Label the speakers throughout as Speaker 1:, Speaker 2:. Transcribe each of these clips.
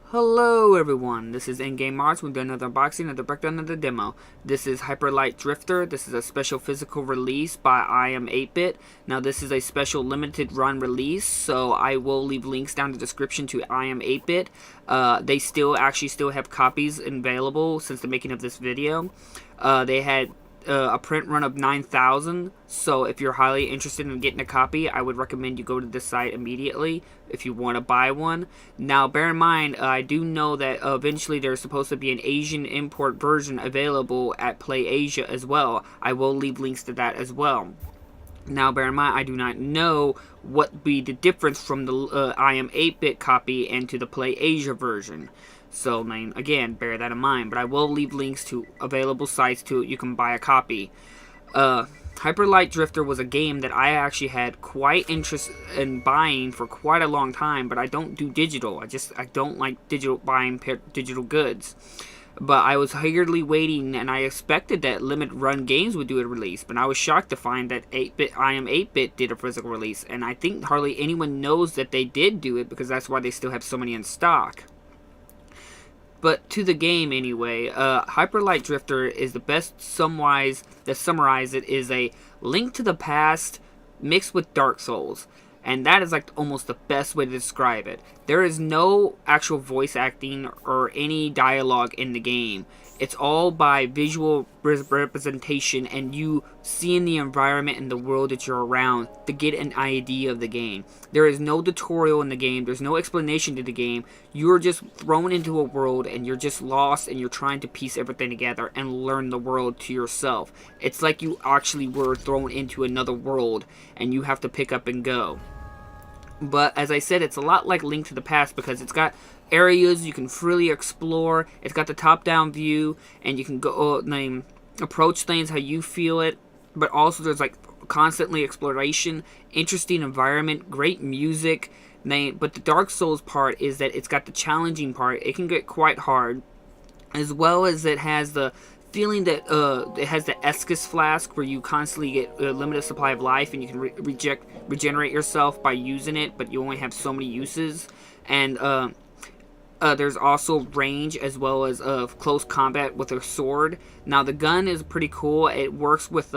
Speaker 1: Hello everyone, this is Endgame Mars. We'll do another unboxing, another breakdown, another demo. This is Hyper Light Drifter. This is a special physical release by I Am 8-Bit. Now this is a special limited run release, so I will leave links down in the description to I Am 8-Bit. They still have copies available since the making of this video. They had a print run of 9,000, so if you're highly interested in getting a copy, I would recommend you go to this site immediately if you want to buy one. Now bear in mind, I do know that eventually there's supposed to be an Asian import version available at Play Asia as well. I will leave links to that as well. Now bear in mind, I do not know what would be the difference from the I Am 8-Bit copy and to the Play Asia version. So, again, bear that in mind. But I will leave links to available sites to you can buy a copy. Hyper Light Drifter was a game that I actually had quite interest in buying for quite a long time. But I don't do digital. I don't like buying digital goods. But I was eagerly waiting, and I expected that Limited Run Games would do a release. But I was shocked to find that I Am 8-Bit did a physical release. And I think hardly anyone knows that they did do it, because that's why they still have so many in stock. But to the game anyway, Hyper Light Drifter is the best summarize it is a Link to the Past mixed with Dark Souls. And that is like almost the best way to describe it. There is no actual voice acting or any dialogue in the game. It's all by visual representation and you seeing the environment and the world that you're around to get an idea of the game. There is no tutorial in the game. There's no explanation to the game. You're just thrown into a world and you're just lost and you're trying to piece everything together and learn the world to yourself. It's like you actually were thrown into another world and you have to pick up and go. But as I said, it's a lot like Link to the Past because it's got areas you can freely explore. It's got the top-down view, and you can go approach things how you feel it. But also there's like constantly exploration, interesting environment, great music. But the Dark Souls part is that it's got the challenging part. It can get quite hard, as well as it has the feeling that it has the Estus flask where you constantly get a limited supply of life and you can regenerate yourself by using it, but you only have so many uses. And there's also range as well as close combat with a sword. Now the gun is pretty cool. It works with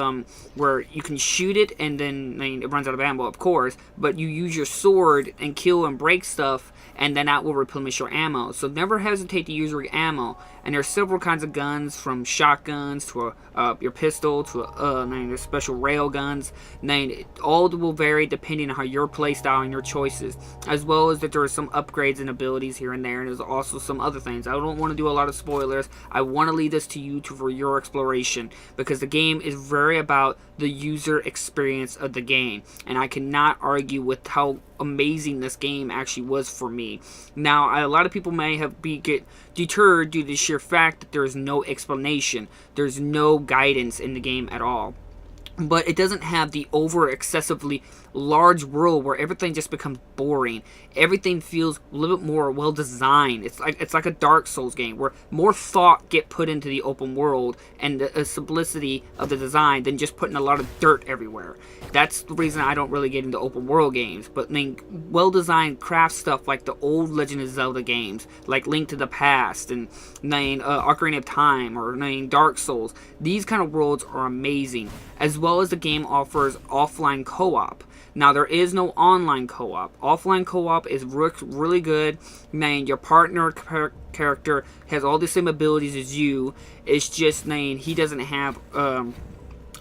Speaker 1: where you can shoot it and then it runs out of ammo, of course, but you use your sword and kill and break stuff, and then that will replenish your ammo. So never hesitate to use your ammo. And there's several kinds of guns, from shotguns to your pistol to special rail guns. All will vary depending on how your playstyle and your choices, as well as that there are some upgrades and abilities here and there. And there's also some other things. I don't want to do a lot of spoilers. I want to leave this to you for your exploration, because the game is very about the user experience of the game, and I cannot argue with how amazing this game actually was for me. Now, a lot of people may get deterred due to the sheer fact that there is no explanation. There's no guidance in the game at all. But it doesn't have the excessively large world where everything just becomes boring. Everything feels a little bit more well designed. It's like a Dark Souls game where more thought get put into the open world and the simplicity of the design than just putting a lot of dirt everywhere. That's the reason I don't really get into open world games. But well designed craft stuff like the old Legend of Zelda games, like Link to the Past and Ocarina of Time or Dark Souls. These kind of worlds are amazing, as well as the game offers offline co-op. Now, there is no online co-op. Offline co-op is really good. Your partner character has all the same abilities as you. It's just, he doesn't have, of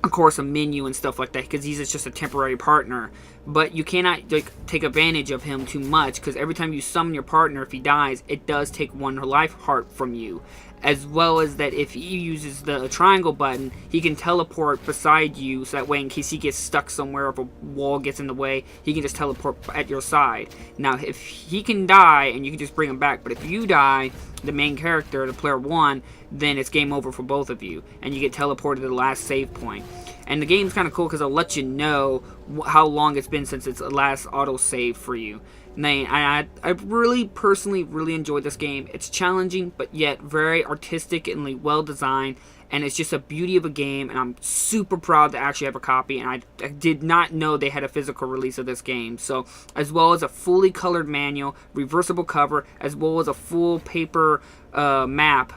Speaker 1: course, a menu and stuff like that, because he's just a temporary partner. But you cannot take advantage of him too much, because every time you summon your partner, if he dies, it does take one life heart from you. As well as that if he uses the triangle button, he can teleport beside you, so that way in case he gets stuck somewhere, if a wall gets in the way, he can just teleport at your side. Now, if he can die, and you can just bring him back, but if you die, the main character, the player 1, then it's game over for both of you, and you get teleported to the last save point. And the game's kind of cool because it'll let you know how long it's been since its last autosave for you. I really personally really enjoyed this game. It's challenging, but yet very artistic and well designed, and it's just a beauty of a game, and I'm super proud to actually have a copy, and I did not know they had a physical release of this game. So, as well as a fully colored manual, reversible cover, as well as a full paper map.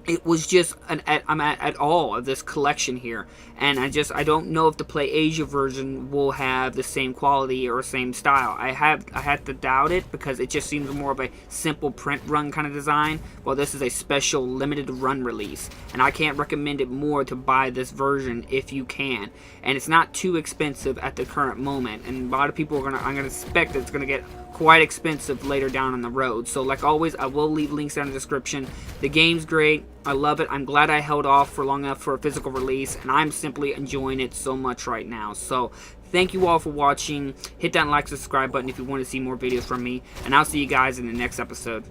Speaker 1: It was just I'm at all of this collection here, and I don't know if the PlayAsia version will have the same quality or same style. I had to doubt it because it just seems more of a simple print run kind of design, while this is a special limited run release, and I can't recommend it more to buy this version if you can. And it's not too expensive at the current moment, and a lot of people I'm gonna expect that it's gonna get quite expensive later down on the road. So like always, I will leave links down in the description. The game's great. I love it. I'm glad I held off for long enough for a physical release, and I'm simply enjoying it so much right now. So thank you all for watching. Hit that like, subscribe button if you want to see more videos from me, and I'll see you guys in the next episode.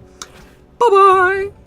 Speaker 1: Bye bye.